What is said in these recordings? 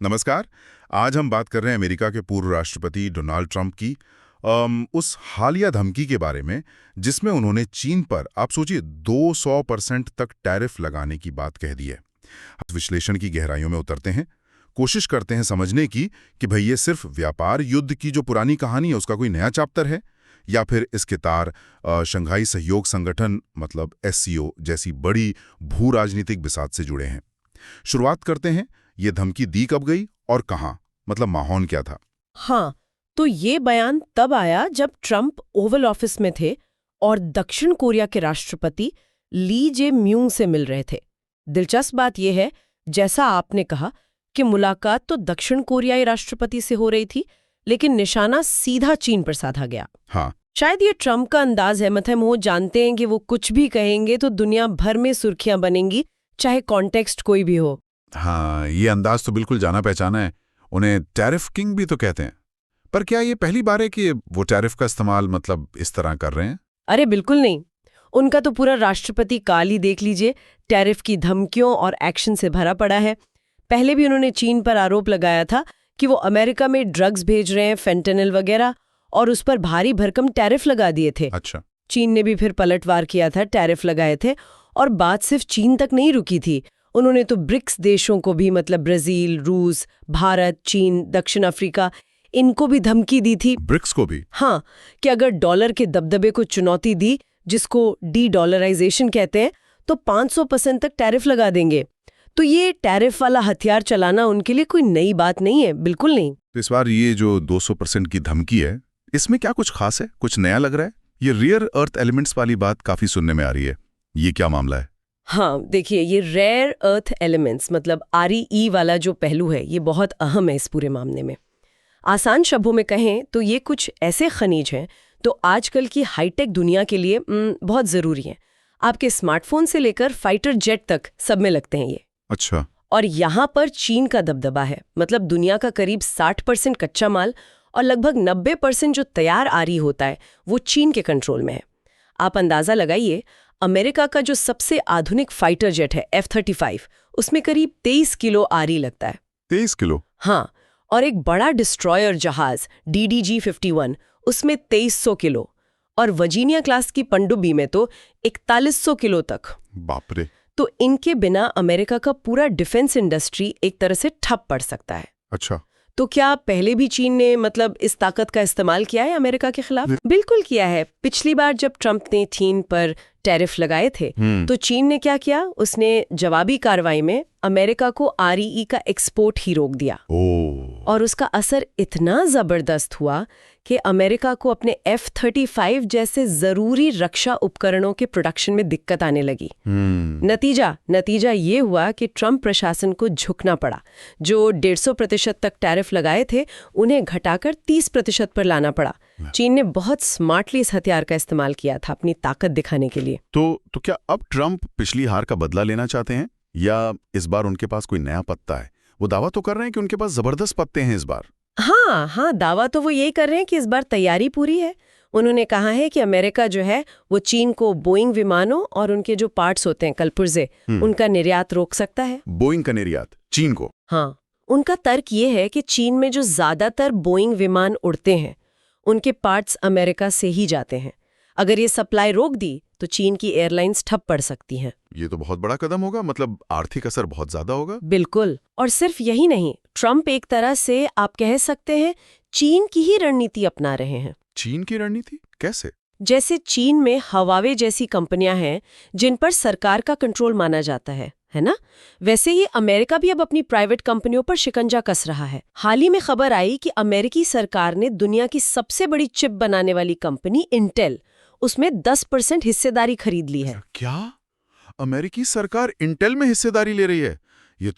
नमस्कार। आज हम बात कर रहे हैं अमेरिका के पूर्व राष्ट्रपति डोनाल्ड ट्रंप की उस हालिया धमकी के बारे में जिसमें उन्होंने चीन पर आप सोचिए 200% तक टैरिफ लगाने की बात कह दी है। विश्लेषण की गहराइयों में उतरते हैं, कोशिश करते हैं समझने की कि भाई ये सिर्फ व्यापार युद्ध की जो पुरानी कहानी है उसका कोई नया चैप्टर है या फिर इसके तार शंघाई सहयोग संगठन मतलब SCO जैसी बड़ी भू राजनीतिक बिसात से जुड़े हैं। शुरुआत करते हैं, ये धमकी दी कब गई और कहां, मतलब माहौल क्या था? हाँ, तो ये बयान तब आया जब ट्रंप ओवल ऑफिस में थे और दक्षिण कोरिया के राष्ट्रपति ली जे म्यूंग से मिल रहे थे। दिलचस्प बात यह है, जैसा आपने कहा कि मुलाकात तो दक्षिण कोरियाई राष्ट्रपति से हो रही थी, लेकिन निशाना सीधा चीन पर साधा गया। हाँ, शायद ये ट्रंप का अंदाज है, मतलब वो जानते हैं कि वो कुछ भी कहेंगे तो दुनिया भर में सुर्खियां बनेंगी, चाहे कॉन्टेक्स्ट कोई भी हो। हाँ, ये अंदाज तो बिल्कुल जाना पहचाना है। उन्हें टैरिफ किंग भी तो कहते हैं। पर क्या ये पहली बार है कि वो टैरिफ का इस्तेमाल मतलब इस तरह कर रहे हैं? अरे बिल्कुल नहीं, उनका तो पूरा राष्ट्रपति काल ही देख लीजिए, टैरिफ की धमकियों और एक्शन से भरा पड़ा है। पहले भी उन्होंने चीन पर आरोप लगाया था कि वो अमेरिका में ड्रग्स भेज रहे हैं, फेंटेनिल वगैरह, और उस पर भारी भरकम टैरिफ लगा दिए थे। अच्छा। चीन ने भी फिर पलटवार किया था, टैरिफ लगाए थे, और बात सिर्फ चीन तक नहीं रुकी थी। उन्होंने तो ब्रिक्स देशों को भी, मतलब ब्राजील, रूस, भारत, चीन, दक्षिण अफ्रीका, इनको भी धमकी दी थी। ब्रिक्स को भी? हाँ, कि अगर डॉलर के दबदबे को चुनौती दी, जिसको डी-डॉलराइजेशन कहते हैं, तो 500% तक टैरिफ लगा देंगे। तो ये टैरिफ वाला हथियार चलाना उनके लिए कोई नई बात नहीं है, बिल्कुल नहीं। तो इस बार ये जो 200% की धमकी है, इसमें क्या कुछ खास है, कुछ नया लग रहा है? ये रेयर अर्थ एलिमेंट्स वाली बात काफी सुनने में आ रही है, ये क्या मामला है? हाँ, देखिए, ये रेयर अर्थ एलिमेंट्स मतलब REE वाला जो पहलू है, ये बहुत अहम है इस पूरे मामले में। आसान शब्दों में कहें तो ये कुछ ऐसे खनिज हैं तो आजकल की हाईटेक दुनिया के लिए बहुत ज़रूरी हैं। आपके स्मार्टफोन से लेकर फाइटर जेट तक सब में लगते हैं ये। अच्छा। और यहाँ पर चीन का दबदबा है, मतलब दुनिया का करीब 60% कच्चा माल और लगभग 90% जो तैयार RE होता है वो चीन के कंट्रोल में है। आप अंदाज़ा लगाइए, अमेरिका का जो सबसे आधुनिक फाइटर जेट है F-35, उसमें करीब 23 किलो RE लगता है। 23 किलो? हाँ, और एक बड़ा डिस्ट्रॉयर जहाज DDG-51, उसमें 2300 किलो, और वर्जीनिया क्लास की पनडुब्बी में तो 4100 किलो तक। बाप रे। तो इनके बिना अमेरिका का पूरा डिफेंस इंडस्ट्री एक तरह से ठप पड़ सकता है। अच्छा। तो क्या पहले भी चीन ने मतलब इस ताकत का इस्तेमाल किया है अमेरिका के खिलाफ? बिल्कुल किया है। पिछली बार जब ट्रंप ने चीन पर टैरिफ लगाए थे तो चीन ने क्या किया, उसने जवाबी कार्रवाई में अमेरिका को REE का एक्सपोर्ट ही रोक दिया। और उसका असर इतना जबरदस्त हुआ कि अमेरिका को अपने F-35 जैसे जरूरी रक्षा उपकरणों के प्रोडक्शन में दिक्कत आने लगी। नतीजा ये हुआ कि ट्रंप प्रशासन को झुकना पड़ा। जो 150% तक टैरिफ लगाए थे उन्हें घटाकर 30% पर लाना पड़ा। चीन ने बहुत स्मार्टली इस हथियार का इस्तेमाल किया था अपनी ताकत दिखाने के लिए। तो क्या अब ट्रंप पिछली हार का बदला लेना चाहते हैं या इस बार उनके पास कोई नया पत्ता है? वो दावा तो कर रहे हैं कि उनके पास जबरदस्त पत्ते हैं इस बार। हाँ, दावा तो वो यही कर रहे हैं कि इस बार तैयारी पूरी है। उन्होंने कहा है कि अमेरिका जो है वो चीन को बोइंग विमानों और उनके जो पार्ट्स होते हैं कलपुर्जे, उनका निर्यात रोक सकता है। बोइंग का निर्यात चीन को? हाँ, उनका तर्क ये है कि चीन में जो ज्यादातर बोइंग विमान उड़ते हैं उनके पार्ट्स अमेरिका से ही जाते हैं। अगर ये सप्लाई रोक दी तो चीन की एयरलाइंस ठप पड़ सकती हैं। ये तो बहुत बड़ा कदम होगा, मतलब आर्थिक असर बहुत ज्यादा होगा। बिल्कुल, और सिर्फ यही नहीं, ट्रंप एक तरह से आप कह सकते हैं चीन की ही रणनीति अपना रहे हैं। चीन की रणनीति कैसे? जैसे चीन में हवावे जैसी कंपनियां हैं जिन पर सरकार का कंट्रोल माना जाता है ना? वैसे ही अमेरिका भी अब अपनी प्राइवेट कंपनियों पर शिकंजा कस रहा है। हाल ही में खबर आई कि अमेरिकी सरकार ने दुनिया की सबसे बड़ी चिप बनाने वाली कंपनी इंटेल, उसमें 10% हिस्सेदारी खरीद ली है। क्या अमेरिकी सरकार इंटेल में हिस्सेदारी ले रही है? ये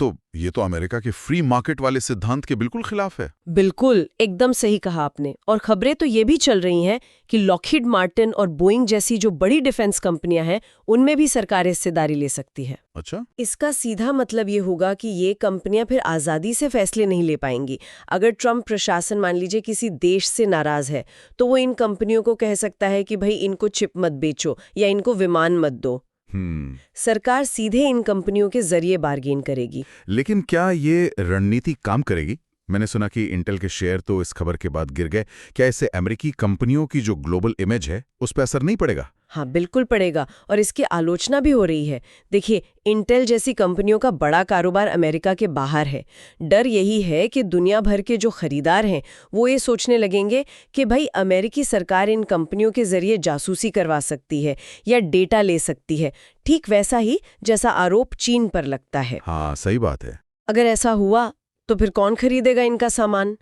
तो अमेरिका के फ्री मार्केट वाले सिद्धांत के बिल्कुल खिलाफ है। बिल्कुल, एकदम सही कहा आपने। और खबरें तो ये भी चल रही हैं कि लॉकहीड मार्टिन और बोइंग जैसी जो बड़ी डिफेंस कंपनियां हैं उनमें भी सरकार हिस्सेदारी ले सकती है। अच्छा। इसका सीधा मतलब ये होगा कि ये कंपनियां फिर आज़ादी से फैसले नहीं ले पाएंगी। अगर ट्रंप प्रशासन मान लीजिए किसी देश से नाराज है तो वो इन कंपनियों को कह सकता है कि भाई इनको चिप मत बेचो या इनको विमान मत दो। सरकार सीधे इन कंपनियों के जरिए बार्गेन करेगी। लेकिन क्या ये रणनीति काम करेगी? मैंने सुना कि इंटेल के शेयर तो इस खबर के बाद गिर गए। क्या इससे अमेरिकी कंपनियों की जो ग्लोबल इमेज है उस पर असर नहीं पड़ेगा? हाँ, बिल्कुल पड़ेगा, और इसकी आलोचना भी हो रही है। देखिए, इंटेल जैसी कंपनियों का बड़ा कारोबार अमेरिका के बाहर है। डर यही है कि दुनिया भर के जो खरीदार हैं वो ये सोचने लगेंगे कि भाई अमेरिकी सरकार इन कंपनियों के जरिए जासूसी करवा सकती है या डेटा ले सकती है, ठीक वैसा ही जैसा आरोप चीन पर लगता है। हाँ, सही बात है। अगर ऐसा हुआ तो फिर कौन खरीदेगा इनका सामान?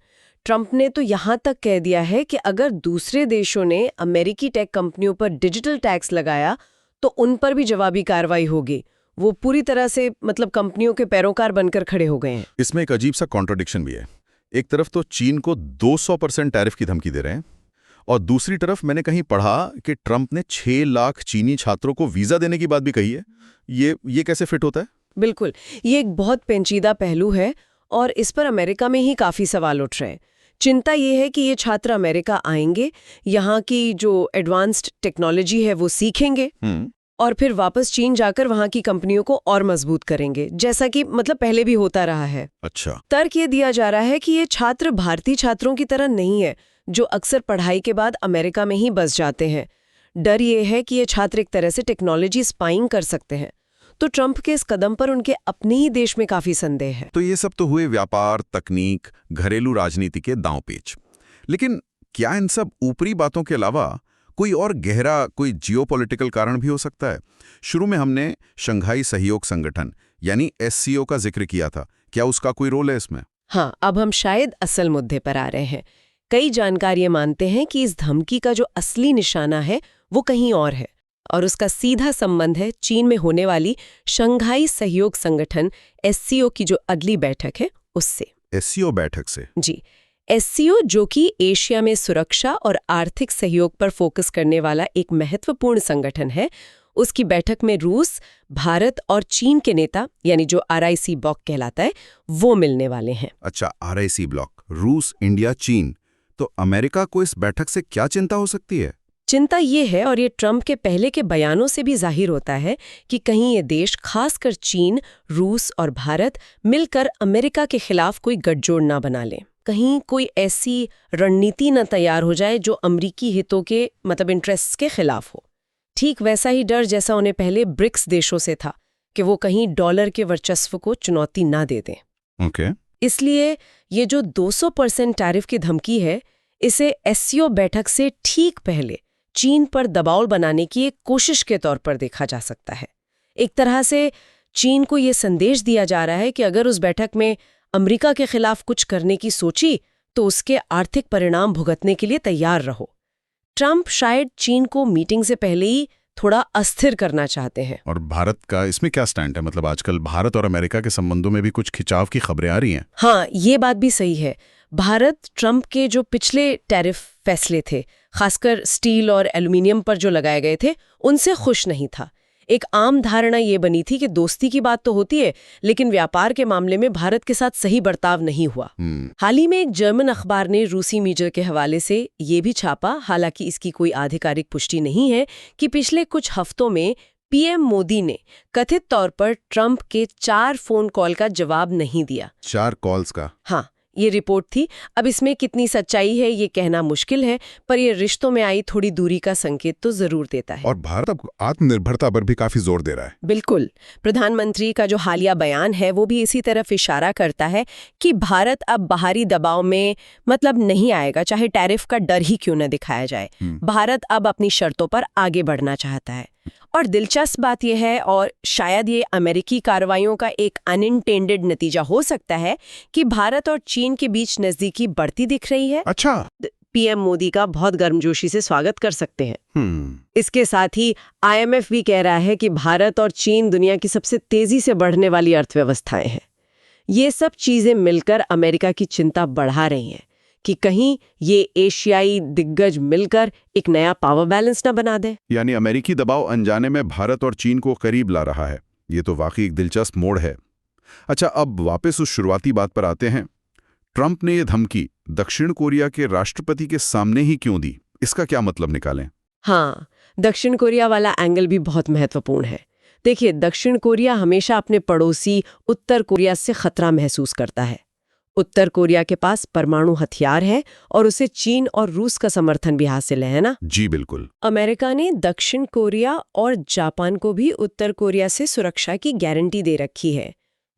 ट्रंप ने तो यहाँ तक कह दिया है कि अगर दूसरे देशों ने अमेरिकी टेक कंपनियों पर डिजिटल टैक्स लगाया तो उन पर भी जवाबी कार्रवाई होगी। वो पूरी तरह से मतलब कंपनियों के पैरोकार बनकर खड़े हो गए हैं। इसमें एक अजीब सा कॉन्ट्रडिक्शन भी है। एक तरफ तो चीन को 200% टैरिफ की धमकी दे रहे हैं, और दूसरी तरफ मैंने कहीं पढ़ा कि ट्रंप ने 6 लाख चीनी छात्रों को वीजा देने की बात भी कही है। ये कैसे फिट होता है? बिल्कुल, ये एक बहुत पेचीदा पहलू है और इस पर अमेरिका में ही काफी सवाल उठ रहे हैं। चिंता ये है कि ये छात्र अमेरिका आएंगे, यहाँ की जो एडवांस्ड टेक्नोलॉजी है वो सीखेंगे और फिर वापस चीन जाकर वहाँ की कंपनियों को और मजबूत करेंगे, जैसा कि मतलब पहले भी होता रहा है। अच्छा। तर्क ये दिया जा रहा है कि ये छात्र भारतीय छात्रों की तरह नहीं है जो अक्सर पढ़ाई के बाद अमेरिका में ही बस जाते हैं। डर ये है कि ये छात्र एक तरह से टेक्नोलॉजी स्पाइंग कर सकते हैं। तो ट्रंप के इस कदम पर उनके अपने ही देश में काफी संदेह है। तो ये सब तो हुए व्यापार, तकनीक, घरेलू राजनीति के दांव-पेच। लेकिन क्या इन सब ऊपरी बातों के अलावा कोई और गहरा, कोई जियोपॉलिटिकल कारण भी हो सकता है? शुरू में हमने शंघाई सहयोग संगठन यानी SCO का जिक्र किया था। क्या उसका कोई रोल है इसमें? हाँ, अब हम शायद असल मुद्दे पर आ रहे हैं। कई जानकार मानते हैं कि इस धमकी का जो असली निशाना है वो कहीं और है, और उसका सीधा संबंध है चीन में होने वाली शंघाई सहयोग संगठन SCO की जो अगली बैठक है उससे। SCO बैठक से? जी, SCO जो कि एशिया में सुरक्षा और आर्थिक सहयोग पर फोकस करने वाला एक महत्वपूर्ण संगठन है, उसकी बैठक में रूस, भारत और चीन के नेता यानी जो RIC ब्लॉक कहलाता है वो मिलने वाले हैं। अच्छा, RIC ब्लॉक, रूस, इंडिया, चीन। तो अमेरिका को इस बैठक से क्या चिंता हो सकती है? चिंता ये है, और ये ट्रंप के पहले के बयानों से भी जाहिर होता है, कि कहीं ये देश, खासकर चीन, रूस और भारत, मिलकर अमेरिका के खिलाफ कोई गठजोड़ ना बना लें। कहीं कोई ऐसी रणनीति न तैयार हो जाए जो अमेरिकी हितों के मतलब इंटरेस्ट्स के खिलाफ हो। ठीक वैसा ही डर जैसा उन्हें पहले ब्रिक्स देशों से था कि वो कहीं डॉलर के वर्चस्व को चुनौती ना दे दें। ओके। इसलिए ये जो 200% टैरिफ की धमकी है, इसे SCO बैठक से ठीक पहले चीन पर दबाव बनाने की एक कोशिश के तौर पर देखा जा सकता है। एक तरह से चीन को ये संदेश दिया जा रहा है कि अगर उस बैठक में अमेरिका के खिलाफ कुछ करने की सोची तो उसके आर्थिक परिणाम भुगतने के लिए तैयार रहो। ट्रंप शायद चीन को मीटिंग से पहले ही थोड़ा अस्थिर करना चाहते हैं। और भारत का इसमें क्या स्टैंड है? मतलब आजकल भारत और अमेरिका के संबंधों में भी कुछ खिंचाव की खबरें आ रही हैं। हाँ, ये बात भी सही है। भारत ट्रंप के जो पिछले टैरिफ फैसले थे, खासकर स्टील और एल्युमिनियम पर जो लगाए गए थे, उनसे खुश नहीं था। एक आम धारणा ये बनी थी कि दोस्ती की बात तो होती है, लेकिन व्यापार के मामले में भारत के साथ सही बर्ताव नहीं हुआ। हाल ही में एक जर्मन अखबार ने रूसी मीडिया के हवाले से ये भी छापा, हालांकि इसकी कोई आधिकारिक पुष्टि नहीं है, कि पिछले कुछ हफ्तों में PM मोदी ने कथित तौर पर ट्रंप के 4 फोन कॉल का जवाब नहीं दिया। 4 कॉल्स का? हाँ, ये रिपोर्ट थी। अब इसमें कितनी सच्चाई है ये कहना मुश्किल है, पर ये रिश्तों में आई थोड़ी दूरी का संकेत तो जरूर देता है। और भारत अब आत्मनिर्भरता पर भी काफी जोर दे रहा है। बिल्कुल, प्रधानमंत्री का जो हालिया बयान है वो भी इसी तरफ इशारा करता है कि भारत अब बाहरी दबाव में मतलब नहीं आएगा, चाहे टैरिफ का डर ही क्यों न दिखाया जाए। भारत अब अपनी शर्तों पर आगे बढ़ना चाहता है। और दिलचस्प बात यह है, और शायद ये अमेरिकी कार्रवाइयों का एक अनइंटेंडेड नतीजा हो सकता है, कि भारत और चीन के बीच नजदीकी बढ़ती दिख रही है। अच्छा। PM मोदी का बहुत गर्मजोशी से स्वागत कर सकते हैं। इसके साथ ही IMF भी कह रहा है कि भारत और चीन दुनिया की सबसे तेजी से बढ़ने वाली अर्थव्यवस्थाएं हैं। ये सब चीजें मिलकर अमेरिका की चिंता बढ़ा रही हैं कि कहीं ये एशियाई दिग्गज मिलकर एक नया पावर बैलेंस न बना दे। यानी अमेरिकी दबाव अनजाने में भारत और चीन को करीब ला रहा है। ये तो वाकई एक दिलचस्प मोड़ है। अच्छा, अब वापस उस शुरुआती बात पर आते हैं। ट्रंप ने ये धमकी दक्षिण कोरिया के राष्ट्रपति के सामने ही क्यों दी? इसका क्या मतलब निकालें? हाँ, दक्षिण कोरिया वाला एंगल भी बहुत महत्वपूर्ण है। देखिए, दक्षिण कोरिया हमेशा अपने पड़ोसी उत्तर कोरिया से खतरा महसूस करता है। उत्तर कोरिया के पास परमाणु हथियार है और उसे चीन और रूस का समर्थन भी हासिल है ना? जी बिल्कुल। अमेरिका ने दक्षिण कोरिया और जापान को भी उत्तर कोरिया से सुरक्षा की गारंटी दे रखी है।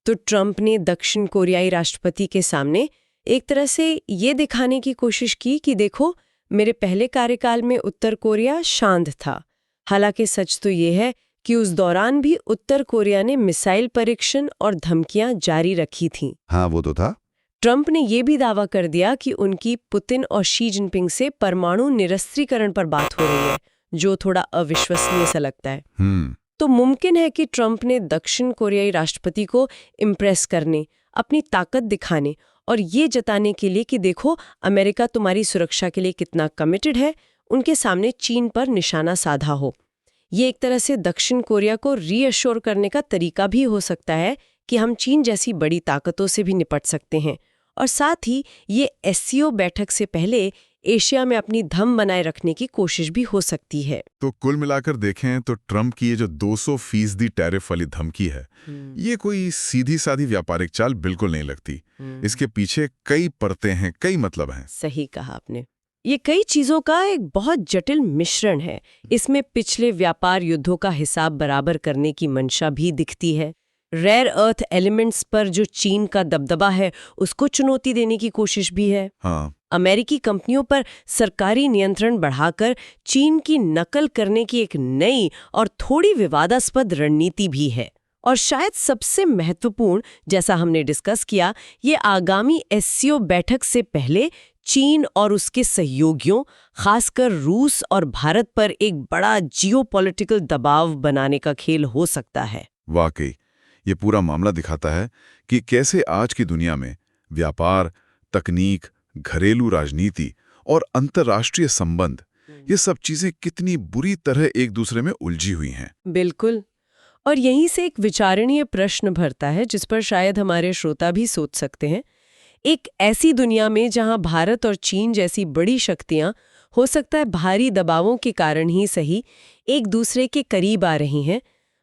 तो ट्रंप ने दक्षिण कोरियाई राष्ट्रपति के सामने एक तरह से ये दिखाने की कोशिश की कि देखो, मेरे पहले कार्यकाल में उत्तर कोरिया शांत था। हालांकि सच तो ये है कि उस दौरान भी उत्तर कोरिया ने मिसाइल परीक्षण और धमकियां जारी रखी थीं। हाँ, वो तो था। ट्रंप ने ये भी दावा कर दिया कि उनकी पुतिन और शी जिनपिंग से परमाणु निरस्त्रीकरण पर बात हो रही है, जो थोड़ा अविश्वसनीय सा लगता है। तो मुमकिन है कि ट्रंप ने दक्षिण कोरियाई राष्ट्रपति को इम्प्रेस करने, अपनी ताकत दिखाने और ये जताने के लिए कि देखो, अमेरिका तुम्हारी सुरक्षा के लिए कितना कमिटेड है, उनके सामने चीन पर निशाना साधा हो। ये एक तरह से दक्षिण कोरिया को रीअश्योर करने का तरीका भी हो सकता है कि हम चीन जैसी बड़ी ताकतों से भी निपट सकते हैं। और साथ ही ये एससीओ बैठक से पहले एशिया में अपनी दम बनाए रखने की कोशिश भी हो सकती है। तो कुल मिलाकर देखें तो ट्रंप की ये जो 200% टैरिफ वाली धमकी है, ये कोई सीधी साधी व्यापारिक चाल बिल्कुल नहीं लगती। इसके पीछे कई परतें हैं, कई मतलब हैं। सही कहा आपने। ये कई चीजों का एक बहुत जटिल मिश्रण है। इसमें पिछले व्यापार युद्धों का हिसाब बराबर करने की मंशा भी दिखती है। रेयर अर्थ एलिमेंट्स पर जो चीन का दबदबा है, उसको चुनौती देने की कोशिश भी है। हाँ। अमेरिकी कंपनियों पर सरकारी नियंत्रण बढ़ाकर चीन की नकल करने की एक नई और थोड़ी विवादास्पद रणनीति भी है। और शायद सबसे महत्वपूर्ण, जैसा हमने डिस्कस किया, ये आगामी एससीओ बैठक से पहले चीन और उसके सहयोगियों, खासकर रूस और भारत पर एक बड़ा जियोपॉलिटिकल दबाव बनाने का खेल हो सकता है। वाकई ये पूरा मामला दिखाता है कि कैसे आज की दुनिया में व्यापार, तकनीक, घरेलू राजनीति और अंतर्राष्ट्रीय संबंध, ये सब चीजें कितनी बुरी तरह एक दूसरे में उलझी हुई हैं। बिल्कुल। और यहीं से एक विचारणीय प्रश्न भरता है जिस पर शायद हमारे श्रोता भी सोच सकते हैं। एक ऐसी दुनिया में जहां भारत और चीन जैसी बड़ी शक्तियां, हो सकता है भारी दबावों के कारण ही सही, एक दूसरे के करीब आ रही हैं,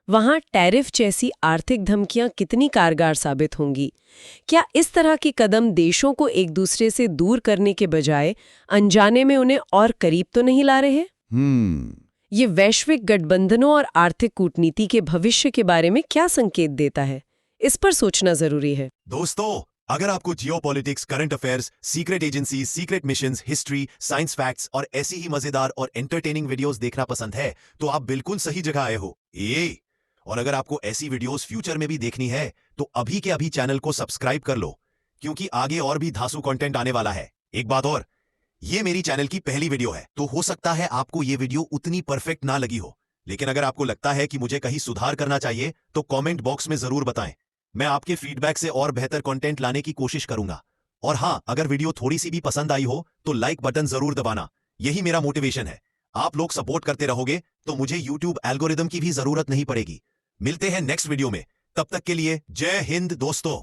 वहां टैरिफ जैसी आर्थिक धमकियां कितनी कारगर साबित होंगी? क्या इस तरह के कदम देशों को एक दूसरे से दूर करने के बजाय अनजाने में उन्हें और करीब तो नहीं ला रहे? ये वैश्विक गठबंधनों और आर्थिक कूटनीति के भविष्य के बारे में क्या संकेत देता है? इस पर सोचना जरूरी है। दोस्तों, अगर आपको geopolitics, current affairs, secret agency, secret missions, history, science facts और ऐसी ही मजेदार और एंटरटेनिंग वीडियोस देखना पसंद है, तो आप बिल्कुल सही जगह आए हो। और अगर आपको ऐसी वीडियोस फ्यूचर में भी देखनी है, तो अभी के अभी चैनल को सब्सक्राइब कर लो, क्योंकि आगे और भी धांसू कंटेंट आने वाला है। एक बात और, ये मेरी चैनल की पहली वीडियो है, तो हो सकता है आपको ये वीडियो उतनी परफेक्ट ना लगी हो, लेकिन अगर आपको लगता है कि मुझे कहीं सुधार करना चाहिए, तो कमेंट बॉक्स में जरूर बताएं। मैं आपके फीडबैक से और बेहतर कंटेंट लाने की कोशिश करूंगा। और हाँ, अगर वीडियो थोड़ी सी भी पसंद आई हो, तो लाइक बटन जरूर दबाना। यही मेरा मोटिवेशन है। आप लोग सपोर्ट करते रहोगे तो मुझे यूट्यूब एल्गोरिदम की भी जरूरत नहीं पड़ेगी। मिलते हैं नेक्स्ट वीडियो में, तब तक के लिए जय हिंद दोस्तों।